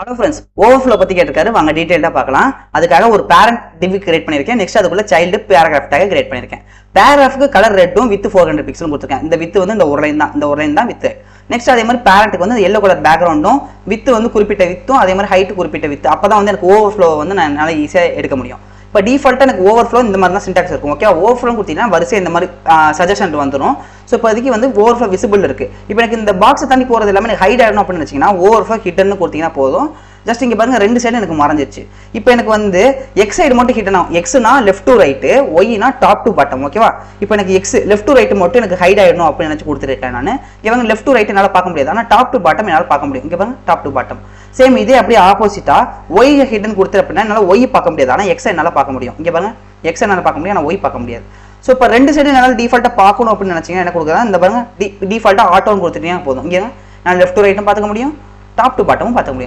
Hello friends, overflow பத்தி கேட்டிருக்காரு. வாங்க டீடைலா பார்க்கலாம். அதுக்காக ஒரு பேரண்ட் டிவ் கிரியேட் பண்ணிருக்கேன். நெக்ஸ்ட் அதுக்குள்ள சைல்டு பேராகிராஃப் டாக் கிரியேட் பண்ணிருக்கேன். பேராகிராஃப்க்கு கலர் ரெட்டும் வித் 400 பிக்சலும் கொடுத்துருக்கேன். இந்த வித் வந்து இந்த ஒரு லைன் தான் வித். நெக்ஸ்ட் அதே மாதிரி பேரண்ட்டுக்கு வந்து எல்லோ கலர் பேக்ரவுண்டும் வித் வந்து குறிப்பிட்ட வித்தும் அதே மாதிரி ஹைட் குறிப்பிட்ட வித். அப்பதான் வந்து எனக்கு ஓவர்ஃப்ளோ வந்து நான் நல்லா ஈஸியா எடுக்க முடியும். இப்போ டிஃபால்ட்டாக எனக்கு ஓவர்ஃப்ளோ இந்த மாதிரி தான் சின்டாக்ஸ் இருக்கும். ஓகே, ஓவர்ஃப்ளோ கொடுத்தீங்கன்னா வரிசை இந்த மாதிரி சஜஷன் வந்துடும். ஸோ இப்போதைக்கு வந்து ஓவர்ஃப்ளோ விசிபிள் இருக்கு. இப்போ எனக்கு இந்த பாக்ஸை தாண்டி போகிறது எல்லாமே எனக்கு ஹைட் ஆகணும் அப்படின்னு வச்சிங்கன்னா ஓவர்ஃப்ளோ ஹிட்டன் கொடுத்தீங்கன்னா போதும். ஜஸ்ட் இங்கே பாருங்க, ரெண்டு சைடு எனக்கு மறைஞ்சிருச்சு. இப்போ எனக்கு வந்து எக்ஸ் சைடு மட்டும் ஹிட் ஆகும். எக்ஸ்னா லெஃப்ட் டு ரைட்டு, ஒய்னா டாப் டு பாட்டம். ஓகேவா? இப்போ எனக்கு எக்ஸ் லெஃப்ட் டு ரைட்டு மட்டும் எனக்கு ஹைட் ஆயிடணும் அப்படின்னு நினச்சி கொடுத்துருக்கேன். நான் இவங்க லெஃப்ட் டு ரைட் என்னால் பார்க்க முடியாது, ஆனால் டாப் டு பாட்டம் என்னால் பார்க்க முடியும். இங்கே பாருங்க, டாப் டு பாட்டம் சேம். இதே அப்படியே ஆப்போசிட்டா ஒய் ஹிட்டன் கொடுத்து அப்படின்னா என்னால் ஒய் பார்க்க முடியாது, ஆனால் எக்ஸ் என்னால் பார்க்க முடியும். இங்கே பாருங்க, எக்ஸ் என்னால் பார்க்க முடியும், ஆனால் ஒய் பார்க்க முடியாது. ஸோ இப்போ ரெண்டு சைடு என்னால் டிஃபால்ட்டாக பார்க்கணும் அப்படின்னு நினச்சிங்கன்னா என்ன கொடுக்குறேன், இந்த பாருங்க டிஃபால்ட்டாக ஆட்டோன்னு கொடுத்துட்டீங்கன்னா போதும். இங்கே நான் லெஃப்ட் டு ரைட்டும் பார்த்துக்க முடியும், டாப் டு பாட்டமும் பார்த்துக்க முடியும்.